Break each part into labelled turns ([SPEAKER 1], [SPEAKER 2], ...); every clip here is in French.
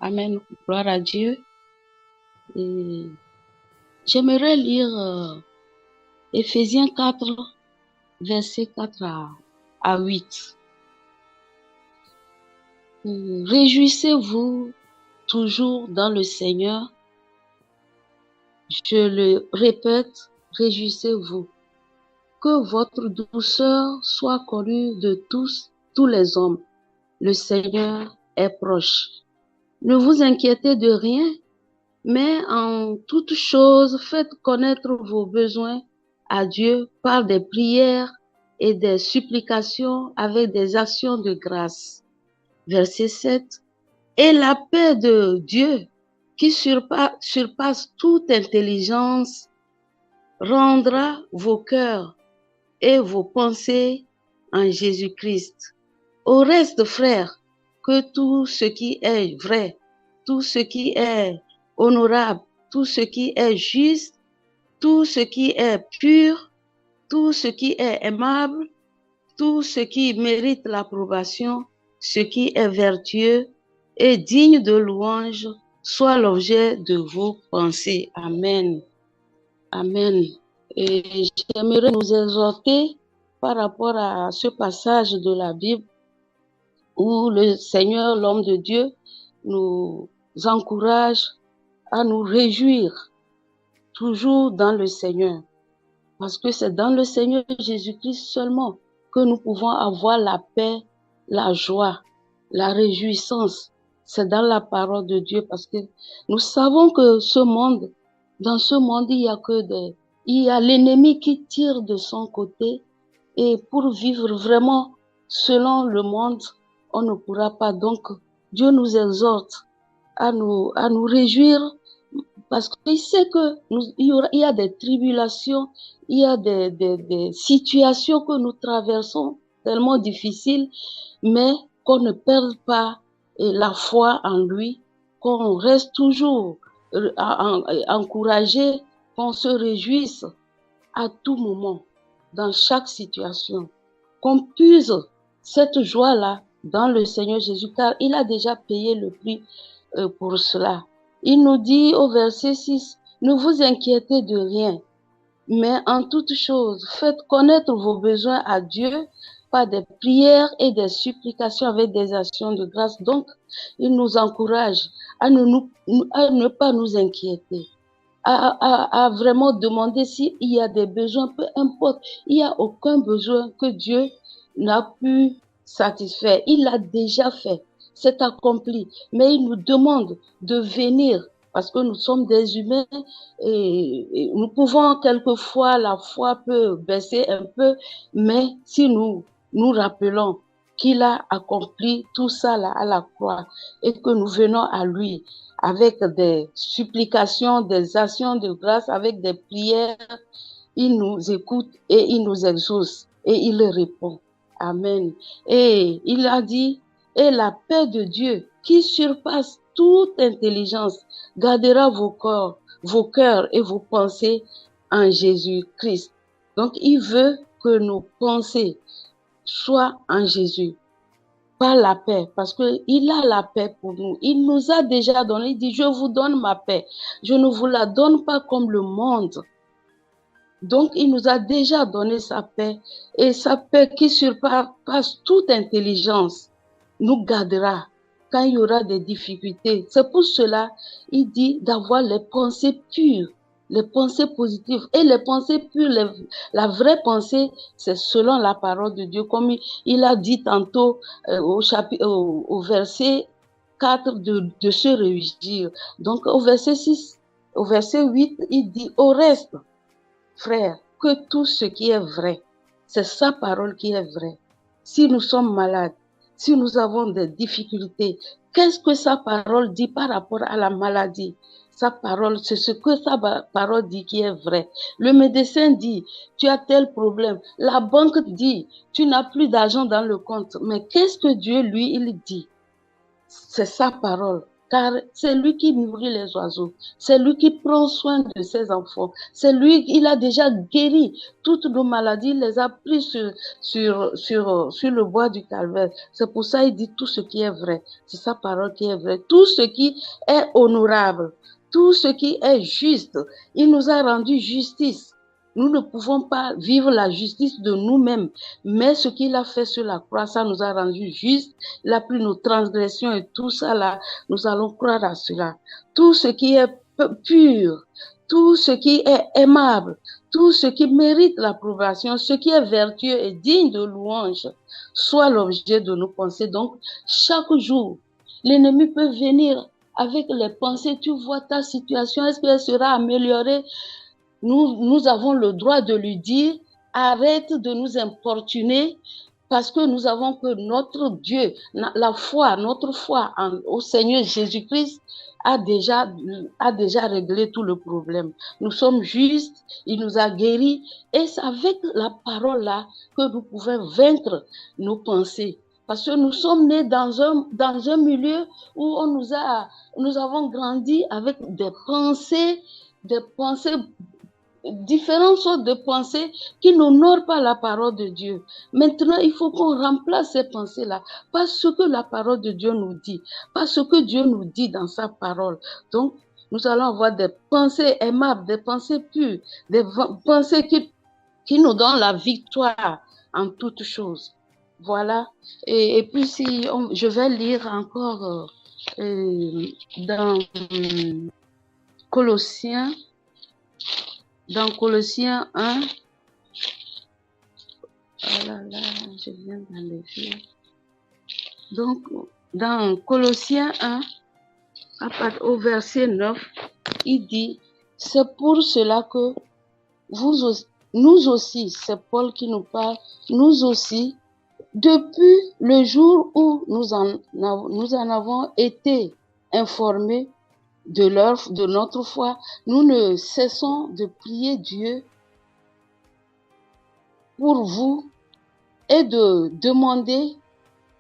[SPEAKER 1] Amen. Gloire à Dieu. Et j'aimerais lire Éphésiens 4, versets 4 à 8. Réjouissez-vous toujours dans le Seigneur. Je le répète, réjouissez-vous. Que votre douceur soit connue de tous les hommes. Le Seigneur est proche. Ne vous inquiétez de rien, mais en toute chose, faites connaître vos besoins à Dieu par des prières et des supplications avec des actions de grâce. Verset 7. Et la paix de Dieu, qui surpasse toute intelligence, rendra vos cœurs et vos pensées en Jésus-Christ. Au reste, frères, que tout ce qui est vrai, tout ce qui est honorable, tout ce qui est juste, tout ce qui est pur, tout ce qui est aimable, tout ce qui mérite l'approbation, ce qui est vertueux et digne de louange, soit l'objet de vos pensées. Amen. Amen. Et j'aimerais nous exhorter par rapport à ce passage de la Bible où le Seigneur, l'homme de Dieu, nous encourage à nous réjouir toujours dans le Seigneur. Parce que c'est dans le Seigneur Jésus-Christ seulement que nous pouvons avoir la paix, la joie, la réjouissance. C'est dans la parole de Dieu parce que nous savons que dans ce monde, il y a l'ennemi qui tire de son côté et pour vivre vraiment selon le monde, on ne pourra pas. Donc, Dieu nous exhorte à nous réjouir parce qu'il sait que il y a des tribulations, il y a des situations que nous traversons tellement difficiles, mais qu'on ne perde pas la foi en lui, qu'on reste toujours encouragé, qu'on se réjouisse à tout moment, dans chaque situation, qu'on puise cette joie-là dans le Seigneur Jésus, car il a déjà payé le prix pour cela. Il nous dit au verset 6, ne vous inquiétez de rien, mais en toute chose, faites connaître vos besoins à Dieu par des prières et des supplications avec des actions de grâce. Donc, il nous encourage à ne pas nous inquiéter, à vraiment demander s'il y a des besoins, peu importe, il n'y a aucun besoin que Dieu n'a pu satisfaire. Il l'a déjà fait, c'est accompli. Mais il nous demande de venir parce que nous sommes des humains et nous pouvons quelquefois, la foi peut baisser un peu, mais si nous nous rappelons qu'il a accompli tout ça là à la croix et que nous venons à lui avec des supplications, des actions de grâce, avec des prières, il nous écoute et il nous exauce et il répond. Amen. Et il a dit, et la paix de Dieu qui surpasse toute intelligence gardera vos cœurs et vos pensées en Jésus-Christ. Donc, il veut que nos pensées soient en Jésus, pas la paix, parce qu'il a la paix pour nous. Il nous a déjà donné, il dit, je vous donne ma paix. Je ne vous la donne pas comme le monde. Donc, il nous a déjà donné sa paix, et sa paix qui surpasse toute intelligence nous gardera quand il y aura des difficultés. C'est pour cela, il dit d'avoir les pensées pures, les pensées positives. Et les pensées pures, la vraie pensée, c'est selon la parole de Dieu, comme il a dit tantôt au verset 4 de se réjouir. Donc, au verset 6, au verset 8, il dit, au reste, frère, que tout ce qui est vrai, c'est sa parole qui est vraie. Si nous sommes malades, si nous avons des difficultés, qu'est-ce que sa parole dit par rapport à la maladie? Sa parole, c'est ce que sa parole dit qui est vrai. Le médecin dit, tu as tel problème. La banque dit, tu n'as plus d'argent dans le compte. Mais qu'est-ce que Dieu, lui, il dit? C'est sa parole. car c'est lui qui nourrit les oiseaux, c'est lui qui prend soin de ses enfants, c'est lui, il a déjà guéri toutes nos maladies, il les a pris sur le bois du calvaire. C'est pour ça qu'il dit tout ce qui est vrai, c'est sa parole qui est vraie, tout ce qui est honorable, tout ce qui est juste, il nous a rendu justice. Nous ne pouvons pas vivre la justice de nous-mêmes, mais ce qu'il a fait sur la croix, ça nous a rendu justes. Il a pris nos transgressions et tout ça là, nous allons croire à cela. Tout ce qui est pur, tout ce qui est aimable, tout ce qui mérite l'approbation, ce qui est vertueux et digne de louange, soit l'objet de nos pensées. Donc, chaque jour, l'ennemi peut venir avec les pensées. Tu vois ta situation, est-ce qu'elle sera améliorée? Nous avons le droit de lui dire, arrête de nous importuner parce que nous avons que notre Dieu, notre foi au Seigneur Jésus-Christ a déjà réglé tout le problème. Nous sommes justes, il nous a guéris et c'est avec la parole là que nous pouvons vaincre nos pensées. Parce que nous sommes nés dans un milieu où nous avons grandi avec des pensées différentes sortes de pensées qui n'honorent pas la parole de Dieu. Maintenant, il faut qu'on remplace ces pensées-là par ce que la parole de Dieu nous dit, par ce que Dieu nous dit dans sa parole. Donc, nous allons avoir des pensées aimables, des pensées pures, des pensées qui nous donnent la victoire en toutes choses. Voilà. Et puis, je vais lire encore dans Colossiens. Dans Colossiens 1, oh là là, je viens d'enlever. Donc, dans Colossiens 1, au verset 9, il dit, c'est pour cela que nous aussi, c'est Paul qui nous parle, nous aussi, depuis le jour où nous en avons été informés de notre foi, nous ne cessons de prier Dieu pour vous et de demander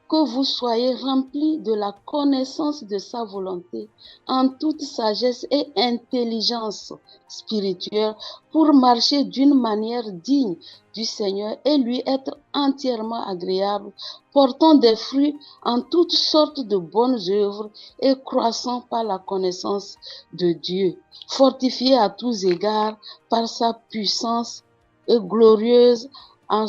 [SPEAKER 1] que vous soyez remplis de la connaissance de sa volonté en toute sagesse et intelligence spirituelle pour marcher d'une manière digne du Seigneur et lui être entièrement agréable, portant des fruits en toutes sortes de bonnes œuvres et croissant par la connaissance de Dieu, fortifié à tous égards par sa puissance glorieuse, en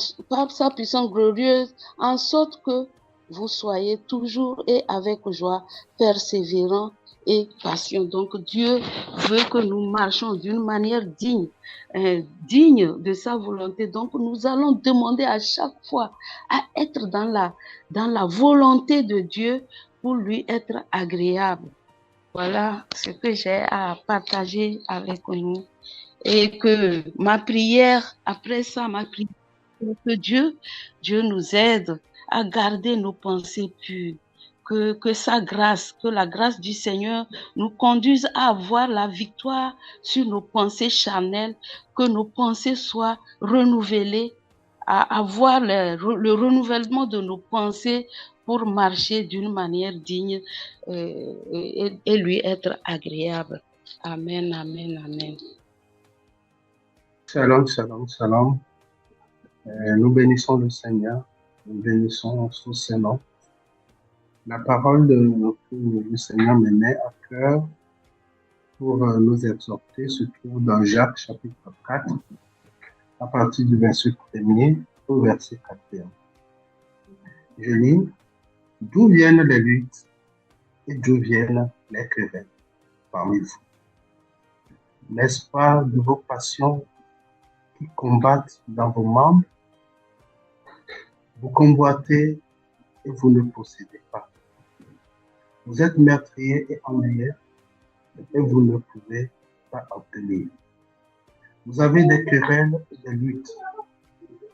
[SPEAKER 1] sorte que vous soyez toujours et avec joie, persévérants et patients. Donc Dieu veut que nous marchions d'une manière digne de sa volonté. Donc nous allons demander à chaque fois à être dans la volonté de Dieu pour lui être agréable. Voilà ce que j'ai à partager avec nous. Et que ma prière, après ça, que Dieu nous aide à garder nos pensées pures, que sa grâce, que la grâce du Seigneur nous conduise à avoir la victoire sur nos pensées charnelles, que nos pensées soient renouvelées, à avoir le renouvellement de nos pensées pour marcher d'une manière digne et lui être agréable. Amen, amen, amen.
[SPEAKER 2] Shalom, shalom, shalom. Nous bénissons le Seigneur, nous bénissons son Saint-Nom. La parole que le Seigneur me met à cœur pour nous exhorter se trouve dans Jacques chapitre 4, à partir du verset 1er au verset 4. Je lis, d'où viennent les luttes et d'où viennent les querelles parmi vous? N'est-ce pas de vos passions qui combattent dans vos membres? Vous convoitez et vous ne possédez pas. Vous êtes meurtriers et ennuyés et vous ne pouvez pas obtenir. Vous avez des querelles et des luttes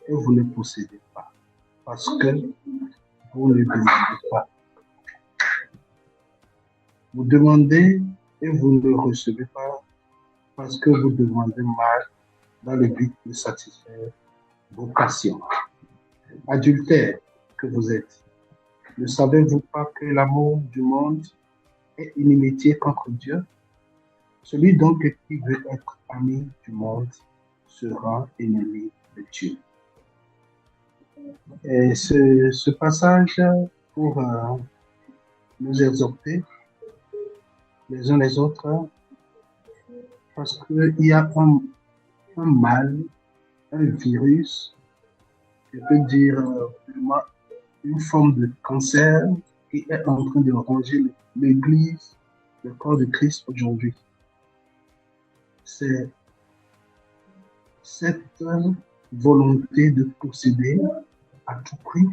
[SPEAKER 2] et vous ne possédez pas parce que vous ne demandez pas. Vous demandez et vous ne recevez pas parce que vous demandez mal dans le but de satisfaire vos passions. Adultères que vous êtes, ne savez-vous pas que l'amour du monde est inimitié contre Dieu. Celui donc qui veut être ami du monde sera ennemi de Dieu. Et ce passage pour nous exhorter les uns les autres, parce qu'il y a un mal, un virus, je peux dire vraiment une forme de cancer qui est en train de ranger l'Église, le corps de Christ aujourd'hui. C'est cette volonté de posséder à tout prix,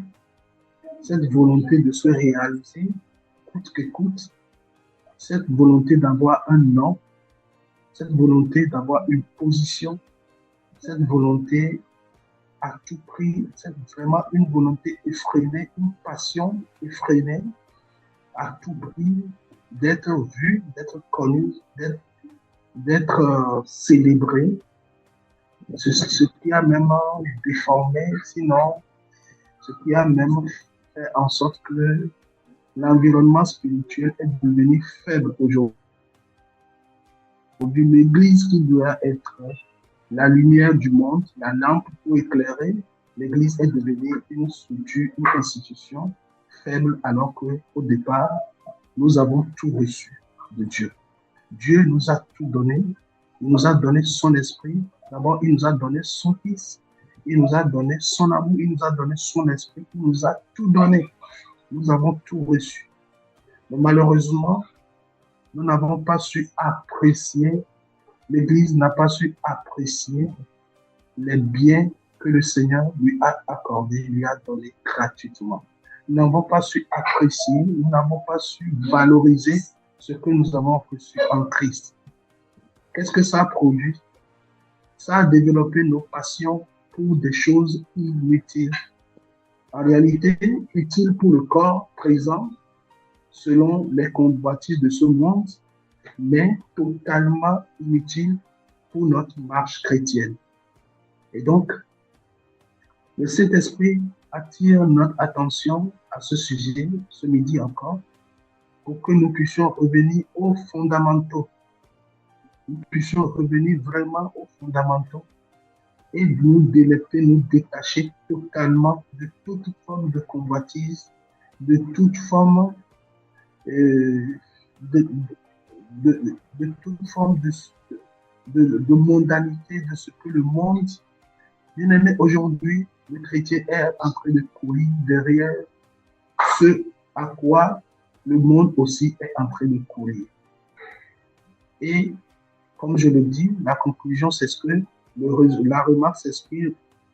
[SPEAKER 2] cette volonté de se réaliser coûte que coûte, cette volonté d'avoir un nom, cette volonté d'avoir une position, cette volonté à tout prix, c'est vraiment une volonté effrénée, une passion effrénée à tout prix d'être vu, d'être connu, d'être célébré. Ce qui a même déformé, sinon, ce qui a même fait en sorte que l'environnement spirituel est devenu faible aujourd'hui. L'Église qui doit être la lumière du monde, la lampe pour éclairer, l'Église est devenue une structure, une institution faible, alors qu'au départ, nous avons tout reçu de Dieu. Dieu nous a tout donné. Il nous a donné son esprit. D'abord, il nous a donné son Fils. Il nous a donné son amour. Il nous a donné son esprit. Il nous a tout donné. Nous avons tout reçu. Mais malheureusement, nous n'avons pas su apprécier, l'Église n'a pas su apprécier les biens que le Seigneur lui a accordés, lui a donnés gratuitement. Nous n'avons pas su apprécier, nous n'avons pas su valoriser ce que nous avons reçu en Christ. Qu'est-ce que ça a produit? Ça a développé nos passions pour des choses inutiles. En réalité, utiles pour le corps présent, selon les convoitises de ce monde, mais totalement inutiles pour notre marche chrétienne. Et donc, le Saint-Esprit attire notre attention à ce sujet, ce midi encore, pour que nous puissions revenir aux fondamentaux. Nous puissions revenir vraiment aux fondamentaux et nous délecter, nous détacher totalement de toute forme de convoitise, de toute forme de toute forme de mondanité, de ce que le monde, bien aimé, aujourd'hui, le chrétien est en train de courir derrière ce à quoi le monde aussi est en train de courir. Et comme je le dis, la conclusion, c'est ce que la remarque, c'est ce qui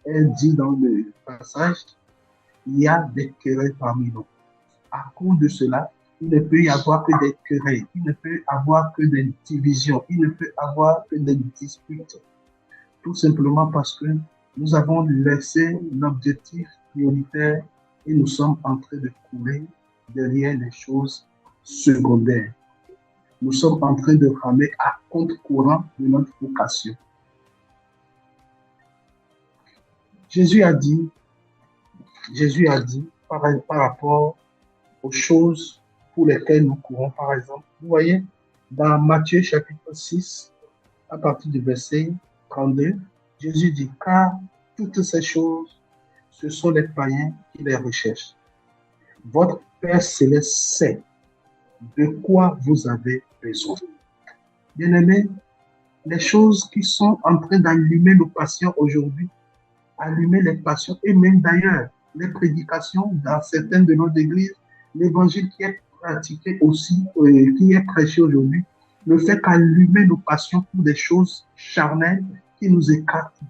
[SPEAKER 2] est dit dans le passage. Il y a des querelles parmi nous. À cause de cela, il ne peut y avoir que des querelles, il ne peut y avoir que des divisions, il ne peut y avoir que des disputes. Tout simplement parce que nous avons laissé l'objectif prioritaire et nous sommes en train de courir derrière les choses secondaires. Nous sommes en train de ramer à contre-courant de notre vocation. Jésus a dit par rapport aux choses pour lesquelles nous courons, par exemple, vous voyez, dans Matthieu chapitre 6, à partir du verset 32, Jésus dit, car toutes ces choses, ce sont les païens qui les recherchent. Votre Père Céleste sait de quoi vous avez besoin. Bien-aimés, les choses qui sont en train d'allumer nos passions aujourd'hui, allumer les passions, et même d'ailleurs, les prédications dans certaines de nos églises, l'évangile qui est pratiqué aussi, qui est prêché aujourd'hui, ne fait qu'allumer nos passions pour des choses charnelles qui nous écartent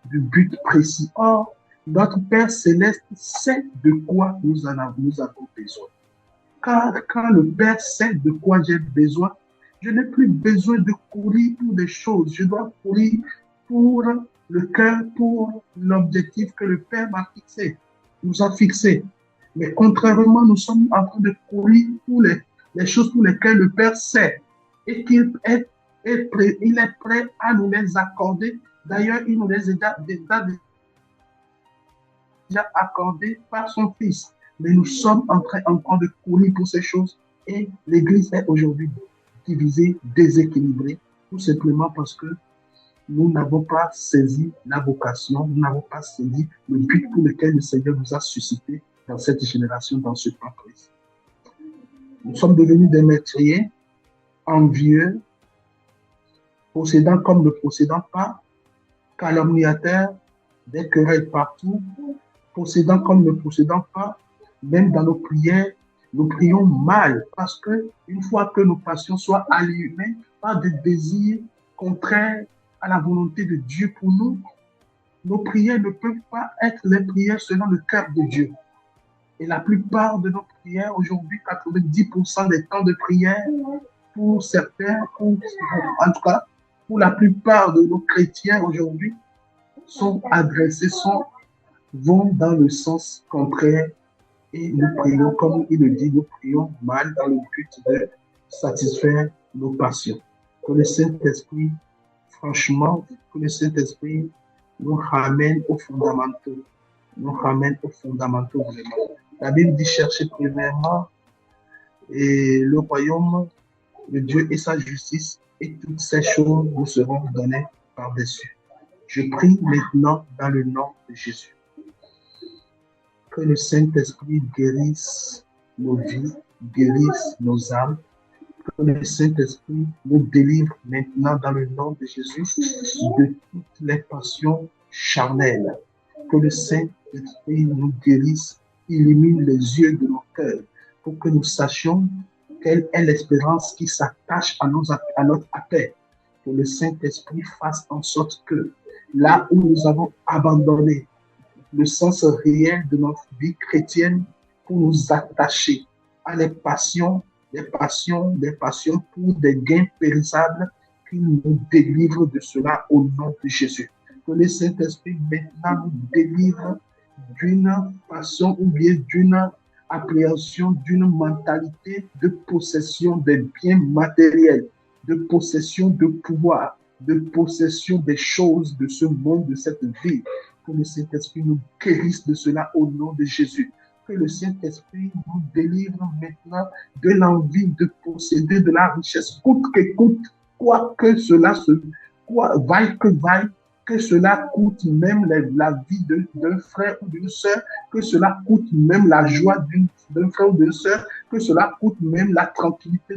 [SPEAKER 2] du but précis. Or, notre Père Céleste sait de quoi nous avons besoin. Car quand le Père sait de quoi j'ai besoin, je n'ai plus besoin de courir pour des choses. Je dois courir pour le cœur, pour l'objectif que le Père nous a fixé. Mais contrairement, nous sommes en train de courir pour les choses pour lesquelles le Père sait et qu'il est prêt à nous les accorder. D'ailleurs, il nous les a déjà accordées par son Fils. Mais nous sommes en train encore de courir pour ces choses Et l'Église est aujourd'hui divisée, déséquilibrée, tout simplement parce que nous n'avons pas saisi la vocation, nous n'avons pas saisi le but pour lequel le Seigneur nous a suscités dans cette génération, dans ce temps précis. Nous sommes devenus des meurtriers, envieux, possédant comme ne possédant pas, calomniateurs, des querelles partout, possédant comme ne possédant pas, même dans nos prières, nous prions mal parce que une fois que nos passions soient allumées par des désirs contraires à la volonté de Dieu pour nous, nos prières ne peuvent pas être les prières selon le cœur de Dieu. Et la plupart de nos prières aujourd'hui, 90% des temps de prière, pour certains, en tout cas, pour la plupart de nos chrétiens aujourd'hui, sont adressés, vont dans le sens contraire. Et nous prions, comme il le dit, nous prions mal dans le but de satisfaire nos passions. Que le Saint-Esprit, franchement, que le Saint-Esprit nous ramène aux fondamentaux. Nous ramène aux fondamentaux vraiment. La Bible dit chercher premièrement le royaume de Dieu et sa justice, et toutes ces choses vous seront données par-dessus. Je prie maintenant dans le nom de Jésus. Que le Saint-Esprit guérisse nos vies, guérisse nos âmes. Que le Saint-Esprit nous délivre maintenant dans le nom de Jésus de toutes les passions charnelles. Que le Saint-Esprit nous guérisse, illumine les yeux de nos cœurs pour que nous sachions quelle est l'espérance qui s'attache à notre appel. Que le Saint-Esprit fasse en sorte que là où nous avons abandonné le sens réel de notre vie chrétienne pour nous attacher à les passions pour des gains périssables, qu'il nous délivre de cela au nom de Jésus. Que le Saint-Esprit maintenant nous délivre d'une passion ou bien d'une appréhension, d'une mentalité de possession des biens matériels, de possession de pouvoir, de possession des choses de ce monde, de cette vie. Que le Saint-Esprit nous guérisse de cela au nom de Jésus. Que le Saint-Esprit nous délivre maintenant de l'envie de posséder de la richesse, coûte que coûte, quoi que cela vaille que vaille, que cela coûte même la vie d'un frère ou d'une sœur, que cela coûte même la joie d'un frère ou d'une sœur, que cela coûte même la tranquillité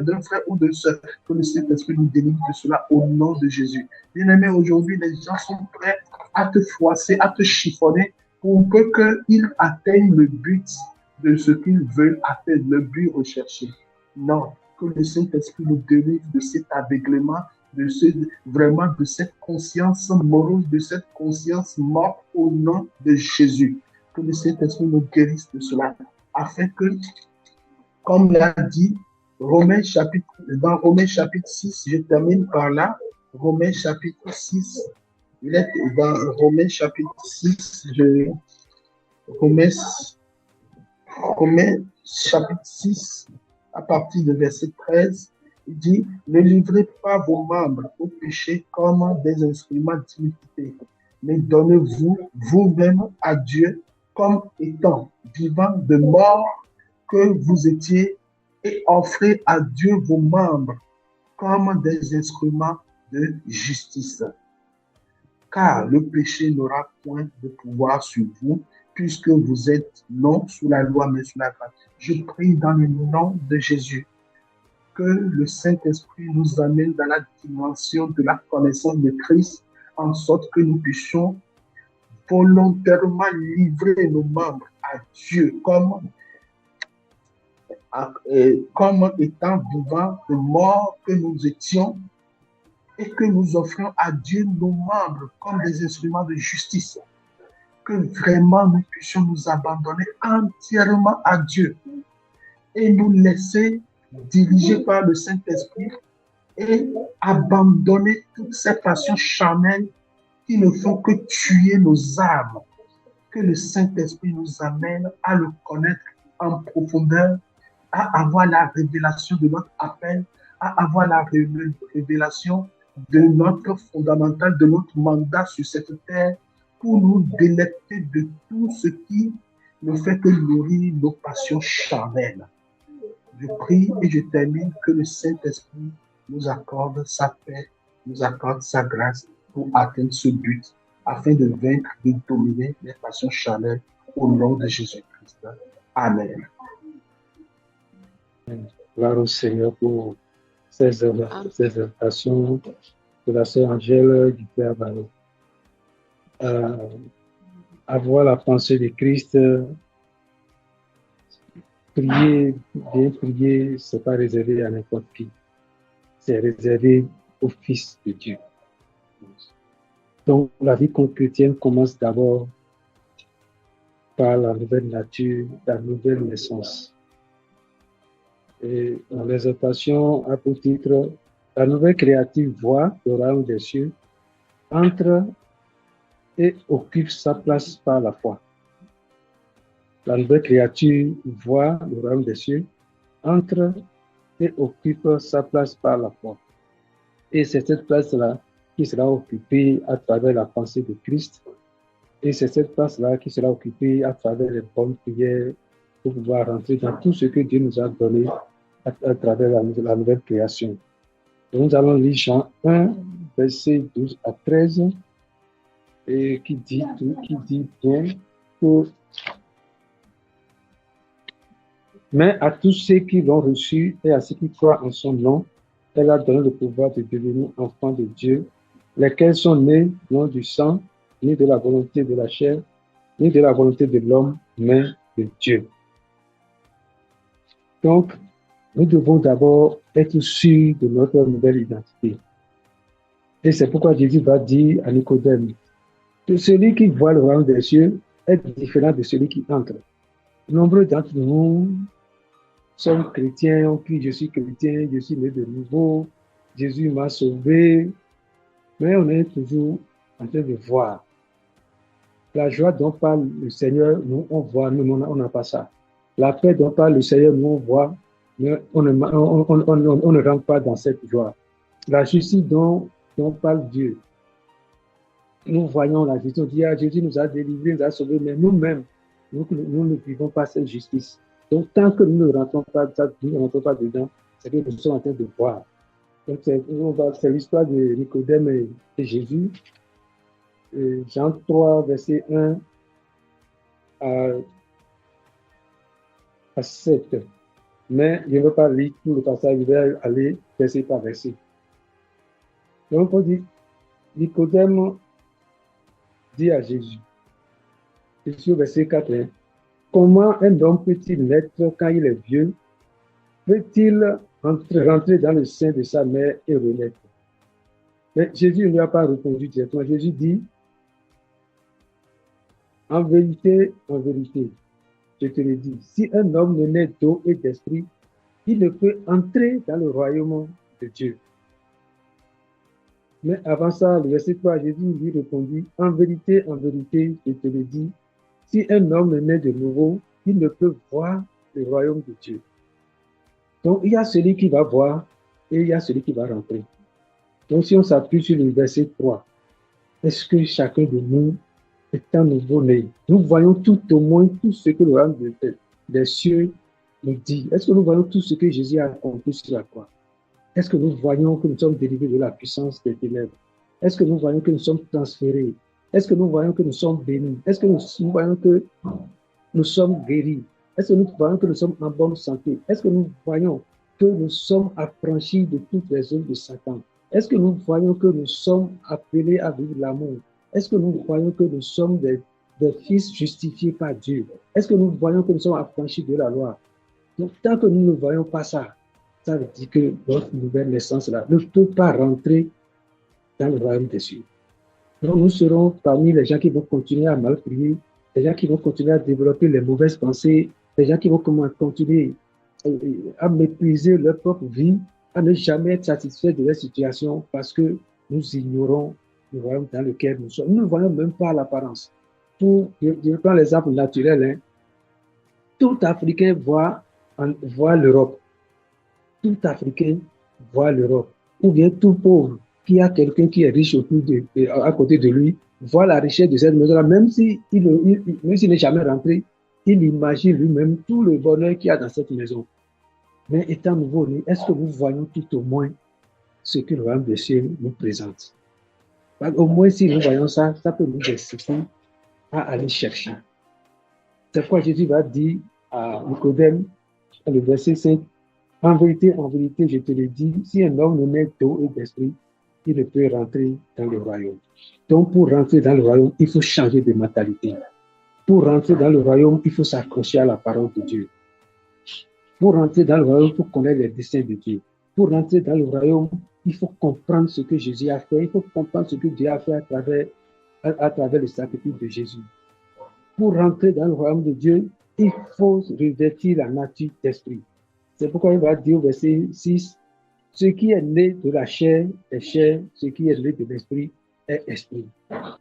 [SPEAKER 2] d'un frère ou d'une sœur. Que le Saint-Esprit nous délivre de cela au nom de Jésus. Bien-aimés, aujourd'hui, les gens sont prêts à te froisser, à te chiffonner pour peu qu'ils atteignent le but de ce qu'ils veulent atteindre, le but recherché. Non, que le Saint-Esprit nous délivre de cet aveuglement, vraiment de cette conscience morose, de cette conscience morte au nom de Jésus. Que le Saint-Esprit nous guérisse de cela, afin que, comme l'a dit dans Romains chapitre 6, je termine par là, Romains chapitre 6, il est dans Romains chapitre 6, Romains chapitre 6, à partir de verset 13, il dit, ne livrez pas vos membres au péché comme des instruments d'iniquité, mais donnez-vous vous-même à Dieu comme étant vivant de mort que vous étiez, et offrez à Dieu vos membres comme des instruments de justice. Car le péché n'aura point de pouvoir sur vous, puisque vous êtes non sous la loi, mais sous la grâce. Je prie dans le nom de Jésus que le Saint-Esprit nous amène dans la dimension de la connaissance de Christ, en sorte que nous puissions volontairement livrer nos membres à Dieu comme étant vivants de mort que nous étions, et que nous offrions à Dieu nos membres comme des instruments de justice. Que vraiment nous puissions nous abandonner entièrement à Dieu et nous laisser diriger par le Saint-Esprit et abandonner toutes ces passions charnelles qui ne font que tuer nos âmes. Que le Saint-Esprit nous amène à le connaître en profondeur, à avoir la révélation de notre appel, à avoir la révélation de notre fondamental, de notre mandat sur cette terre, pour nous délecter de tout ce qui ne fait que nourrir nos passions charnelles. Je prie et je termine que le Saint-Esprit nous accorde sa paix, nous accorde sa grâce pour atteindre ce but, afin de vaincre, de dominer les passions charnelles au nom de Jésus-Christ. Amen.
[SPEAKER 3] Gloire au Seigneur pour ces invitations de la sœur Angèle du Père Ballot. Avoir la pensée de Christ, prier, bien prier, ce n'est pas réservé à n'importe qui. C'est réservé au Fils de Dieu. Donc, la vie chrétienne commence d'abord par la nouvelle nature, la nouvelle naissance. Et dans l'exhortation a pour titre « La nouvelle créature voit le royaume des cieux, entre et occupe sa place par la foi. » La nouvelle créature voit le royaume des cieux, entre et occupe sa place par la foi. Et c'est cette place-là qui sera occupée à travers la pensée de Christ. Et c'est cette place-là qui sera occupée à travers les bonnes prières pour pouvoir rentrer dans tout ce que Dieu nous a donné à travers la nouvelle création. Et nous allons lire Jean 1, versets 12 à 13, et qui dit bien que mais à tous ceux qui l'ont reçu et à ceux qui croient en son nom, elle a donné le pouvoir de devenir enfants de Dieu, lesquels sont nés non du sang, ni de la volonté de la chair, ni de la volonté de l'homme, mais de Dieu. Donc, nous devons d'abord être sûrs de notre nouvelle identité. Et c'est pourquoi Jésus va dire à Nicodème que celui qui voit le royaume des cieux est différent de celui qui entre. Nombreux d'entre nous sommes chrétiens, on crie « Je suis chrétien, je suis né de nouveau, Jésus m'a sauvé », mais on est toujours en train de voir. La joie dont parle le Seigneur, nous on voit, nous on n'a pas ça. La paix dont parle le Seigneur, nous on voit, mais on ne rentre pas dans cette joie. La justice dont parle Dieu, nous voyons la justice, on dit « Jésus nous a délivrés, nous a sauvés », mais nous-mêmes, nous ne vivons pas cette justice. Donc, tant que nous ne rentrons pas dedans, c'est que nous sommes en train de voir. Donc, c'est l'histoire de Nicodème et Jésus. Jean 3, verset 1 à 7. Mais je ne veux pas lire tout le passage, je vais aller verset par verset. Donc, on dit, Nicodème dit à Jésus, c'est sur verset 4, hein, comment un homme peut-il naître quand il est vieux? Peut-il rentrer dans le sein de sa mère et renaître? Mais Jésus ne lui a pas répondu directement. Jésus dit, en vérité, je te le dis, si un homme ne naît d'eau et d'esprit, il ne peut entrer dans le royaume de Dieu. Mais avant ça, le verset 3, Jésus lui répondit, en vérité, je te le dis, si un homme naît de nouveau, il ne peut voir le royaume de Dieu. Donc, il y a celui qui va voir et il y a celui qui va rentrer. Donc, si on s'appuie sur le verset 3, est-ce que chacun de nous est un nouveau-né? Nous voyons tout au moins tout ce que le royaume des cieux nous dit. Est-ce que nous voyons tout ce que Jésus a accompli sur la croix? Est-ce que nous voyons que nous sommes délivrés de la puissance des ténèbres? Est-ce que nous voyons que nous sommes transférés? Est-ce que nous voyons que nous sommes bénis? Est-ce que nous voyons que nous sommes guéris? Est-ce que nous voyons que nous sommes en bonne santé? Est-ce que nous voyons que nous sommes affranchis de toutes les œuvres de Satan? Est-ce que nous voyons que nous sommes appelés à vivre l'amour? Est-ce que nous voyons que nous sommes des fils justifiés par Dieu? Est-ce que nous voyons que nous sommes affranchis de la loi? Donc, tant que nous ne voyons pas ça, ça veut dire que notre nouvelle naissance-là ne peut pas rentrer dans le royaume des cieux. Donc, nous serons parmi les gens qui vont continuer à mal prier, les gens qui vont continuer à développer les mauvaises pensées, les gens qui vont continuer à mépriser leur propre vie, à ne jamais être satisfaits de leur situation parce que nous ignorons le royaume dans lequel nous sommes. Nous ne voyons même pas l'apparence. Je prends l'exemple naturel. Hein. Tout Africain voit l'Europe. Tout Africain voit l'Europe. Ou bien tout pauvre qui a quelqu'un qui est riche à côté de lui, voit la richesse de cette maison-là, même s'il n'est jamais rentré, il imagine lui-même tout le bonheur qu'il y a dans cette maison. Mais étant nouveau-né, est-ce que nous voyons tout au moins ce que le royaume des cieux nous présente? Au moins, si nous voyons ça, ça peut nous inciter à aller chercher. C'est pourquoi Jésus va dire à Nicodème, dans le verset 5, en vérité, je te le dis, si un homme ne naît d'eau et d'esprit, il ne peut rentrer dans le royaume. Donc, pour rentrer dans le royaume, il faut changer de mentalité. Pour rentrer dans le royaume, il faut s'accrocher à la parole de Dieu. Pour rentrer dans le royaume, il faut connaître les desseins de Dieu. Pour rentrer dans le royaume, il faut comprendre ce que Jésus a fait. Il faut comprendre ce que Dieu a fait à travers le sacrifice de Jésus. Pour rentrer dans le royaume de Dieu, il faut revêtir la nature d'esprit. C'est pourquoi il va dire au verset 6, ce qui est né de la chair est chair, ce qui est né de l'esprit est esprit.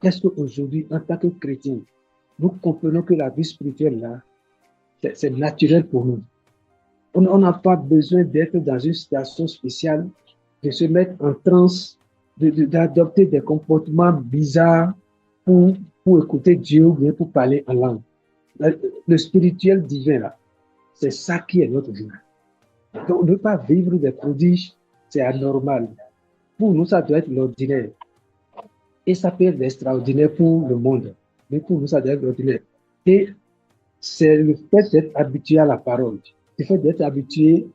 [SPEAKER 3] Est-ce qu'aujourd'hui, en tant que chrétien, nous comprenons que la vie spirituelle, là, c'est naturel pour nous. On n'a pas besoin d'être dans une situation spéciale, de se mettre en transe, d'adopter des comportements bizarres pour écouter Dieu ou bien pour parler en langue. Le spirituel divin, là, c'est ça qui est notre vie. Donc, ne pas vivre des prodiges, c'est anormal. Pour nous, ça doit être l'ordinaire. Et ça peut être l'extraordinaire pour le monde. Mais pour nous, ça doit être l'ordinaire. Et c'est le fait d'être habitué à la parole, le fait d'être habitué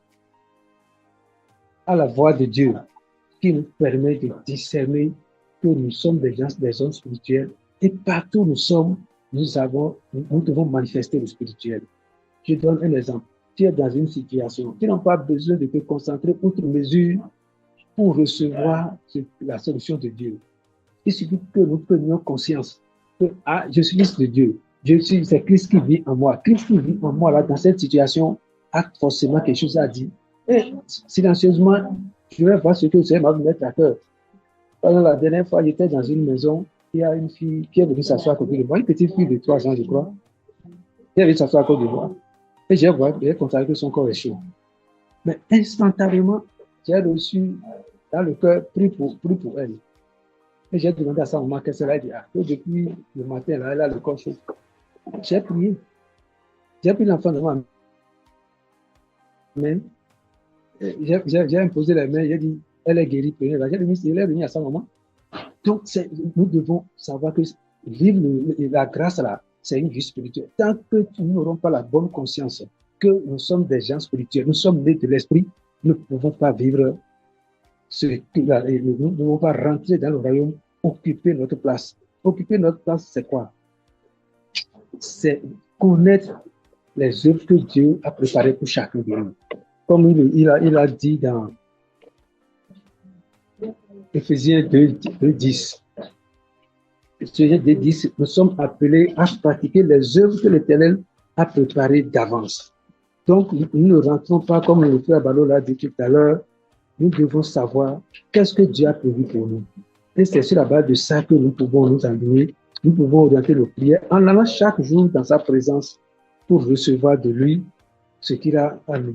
[SPEAKER 3] à la voix de Dieu qui nous permet de discerner que nous sommes des hommes spirituels et partout où nous sommes, nous devons manifester le spirituel. Je donne un exemple. Tu es dans une situation, tu n'as pas besoin de te concentrer outre mesure pour recevoir la solution de Dieu. Il suffit que nous prenions conscience que je suis fils de Dieu. C'est Christ qui vit en moi. Christ qui vit en moi, là, dans cette situation, a forcément quelque chose à dire. Et silencieusement, je vais voir ce que le Seigneur m'a mettre à cœur. Pendant la dernière fois, j'étais dans une maison, il y a une fille qui est venue s'asseoir à côté de moi, une petite fille de 3 ans, je crois. Elle est venue s'asseoir à côté de moi. Et j'ai constaté que son corps est chaud. Mais instantanément, j'ai reçu dans le cœur, pris pour elle. Et j'ai demandé à sa maman qu'est-ce qu'elle a dit. Que depuis le matin, là, elle a le corps chaud. J'ai prié. J'ai pris l'enfant devant ma main. J'ai imposé les mains. J'ai dit, elle est guérie. Elle est venue à sa maman. Donc, nous devons savoir que vivre la grâce là, c'est une vie spirituelle. Tant que nous n'aurons pas la bonne conscience que nous sommes des gens spirituels, nous sommes nés de l'esprit, nous ne pouvons pas vivre nous ne pouvons pas rentrer dans le royaume, occuper notre place. Occuper notre place, c'est quoi? C'est connaître les œuvres que Dieu a préparées pour chacun de nous. Comme il a dit dans Éphésiens 2:10. Éphésiens 2:10, nous sommes appelés à pratiquer les œuvres que l'Éternel a préparées d'avance. Donc, nous ne rentrons pas comme le frère Balo l'a dit tout à l'heure. Nous devons savoir qu'est-ce que Dieu a prévu pour nous. Et c'est sur la base de ça que nous pouvons nous ennuyer. Nous pouvons orienter nos prières en allant chaque jour dans sa présence pour recevoir de lui ce qu'il a à nous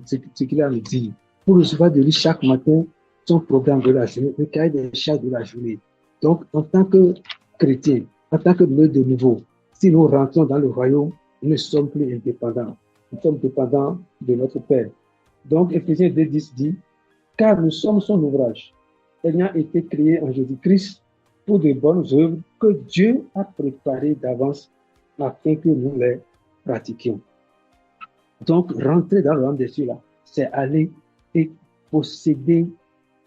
[SPEAKER 3] dire. Pour recevoir de lui chaque matin son programme de la journée, le cahier des charges de la journée. Donc, en tant que chrétien, en tant que né de nouveau, si nous rentrons dans le royaume, nous ne sommes plus indépendants. Nous sommes dépendants de notre Père. Donc, Éphésiens 2:10 dit, car nous sommes son ouvrage, ayant été créés en Jésus-Christ pour de bonnes œuvres que Dieu a préparées d'avance afin que nous les pratiquions. Donc, rentrer dans le royaume des cieux, là, c'est aller et posséder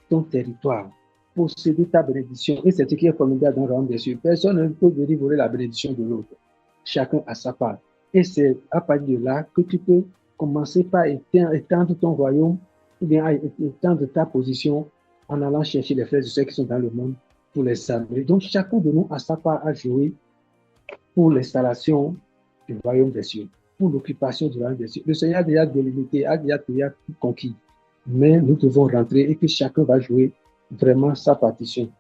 [SPEAKER 3] ton territoire, posséder ta bénédiction. Et c'est ce qui est formidable dans le royaume des cieux. Personne ne peut venir voler la bénédiction de l'autre. Chacun a sa part. Et c'est à partir de là que tu peux commencer par étendre ton royaume ou bien étendre ta position en allant chercher les frères et ceux qui sont dans le monde pour les amener. Donc, chacun de nous a sa part à jouer pour l'installation du royaume des cieux, pour l'occupation du royaume des cieux. Le Seigneur a déjà délimité, a déjà tout conquis. Mais nous devons rentrer et que chacun va jouer vraiment sa partition.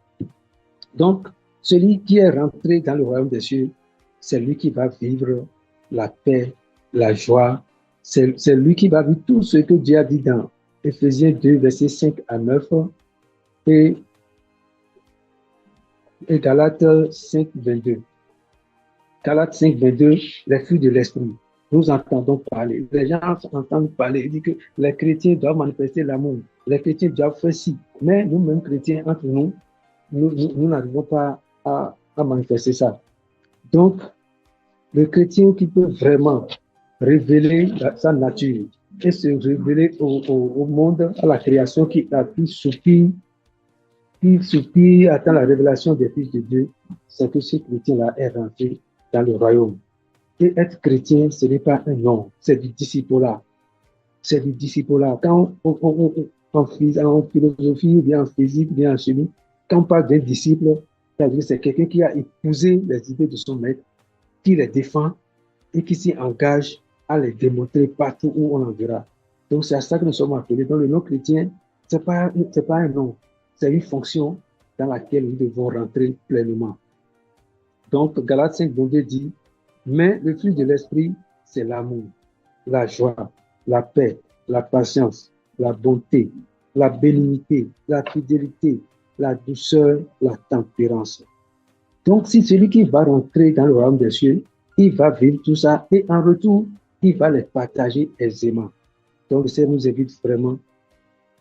[SPEAKER 3] Donc, celui qui est rentré dans le royaume des cieux, c'est lui qui va vivre la paix, la joie. C'est lui qui va vivre tout ce que Dieu a dit dans Éphésiens 2, versets 5 à 9 et Galates 5, 22. Galates 5, 22, les fruits de l'esprit. nous entendons parler. Les gens entendent parler. Ils disent que les chrétiens doivent manifester l'amour. Les chrétiens doivent faire ci. Mais nous-mêmes, chrétiens, entre nous, nous n'arrivons pas à manifester ça. Donc, le chrétien qui peut vraiment révéler sa nature et se révéler au monde, à la création qui attend la révélation des fils de Dieu, c'est que ce chrétien-là est rentré dans le royaume. Et être chrétien, ce n'est pas un nom, c'est du discipulat. C'est du discipulat. Quand en philosophie, ou bien en physique, ou bien en chimie, quand on parle d'un disciple, c'est quelqu'un qui a épousé les idées de son maître, qui les défend et qui s'y engage à les démontrer partout où on en verra. Donc, c'est à ça que nous sommes appelés. Donc, le nom chrétien, c'est pas un nom, c'est une fonction dans laquelle nous devons rentrer pleinement. Donc, Galates 5, 22 dit, mais le fruit de l'esprit, c'est l'amour, la joie, la paix, la patience, la bonté, la bénignité, la fidélité, la douceur, la tempérance. Donc, si celui qui va rentrer dans le royaume des cieux, il va vivre tout ça et en retour, il va les partager aisément. Donc, le Seigneur nous invite vraiment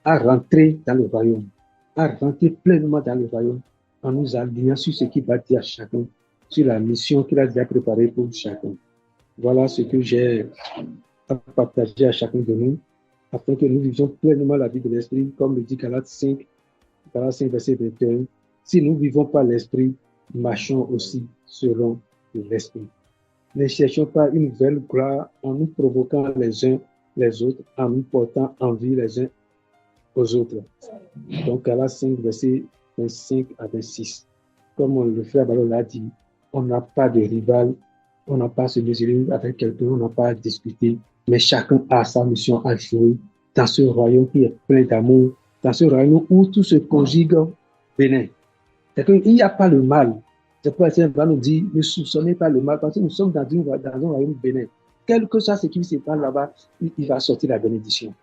[SPEAKER 3] à rentrer dans le royaume, à rentrer pleinement dans le royaume en nous alignant sur ce qu'il va dire à chacun, sur la mission qu'il a déjà préparée pour chacun. Voilà ce que j'ai à partager à chacun de nous, afin que nous vivions pleinement la vie de l'esprit, comme le dit Galates 5, verset 21. Si nous ne vivons pas l'esprit, marchons aussi selon l'esprit. Ne cherchons pas une nouvelle gloire en nous provoquant les uns les autres, en nous portant envie les uns aux autres. Donc, Galates 5, verset 25 à 26. Comme le frère Balo l'a dit, on n'a pas de rival, on n'a pas à se mesurer avec quelqu'un, on n'a pas à discuter, mais chacun a sa mission à jouer dans ce royaume qui est plein d'amour, dans ce royaume où tout se conjugue bénin. C'est-à-dire qu'il n'y a pas le mal. C'est pourquoi le Seigneur va nous dire, ne soupçonnez pas le mal, parce que nous sommes dans un royaume bénin. Quel que soit ce qui se passe là-bas, il va sortir la bénédiction.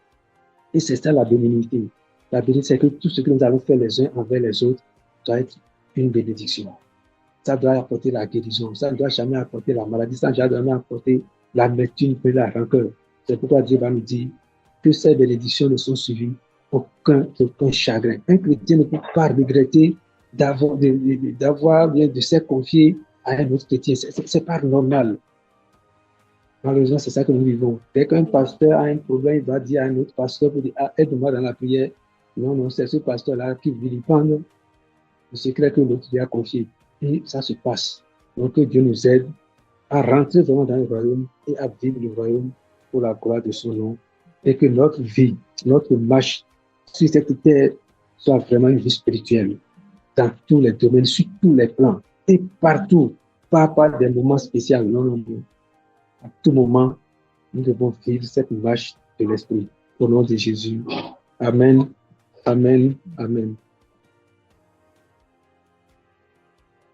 [SPEAKER 3] Et c'est ça la bénignité. La bénignité, c'est que tout ce que nous allons faire les uns envers les autres doit être une bénédiction. Ça doit apporter la guérison. Ça ne doit jamais apporter la maladie. Ça ne doit jamais apporter l'amertume et la rancœur. C'est pourquoi Dieu va nous dire que ces bénédictions ne sont suivies aucun chagrin. Un chrétien ne peut pas regretter de se confier à un autre chrétien. C'est pas normal. Malheureusement, c'est ça que nous vivons. Dès qu'un pasteur a un problème, il va dire à un autre pasteur pour dire aide-moi dans la prière. Non, c'est ce pasteur-là qui vilipende le secret que l'autre lui a confié. Et ça se passe. Donc, que Dieu nous aide à rentrer vraiment dans le royaume et à vivre le royaume pour la gloire de son nom. Et que notre vie, notre marche sur cette terre soit vraiment une vie spirituelle dans tous les domaines, sur tous les plans et partout. Pas des moments spéciaux. Non. À tout moment, nous devons vivre cette marche de l'esprit. Au nom de Jésus. Amen. Amen. Amen.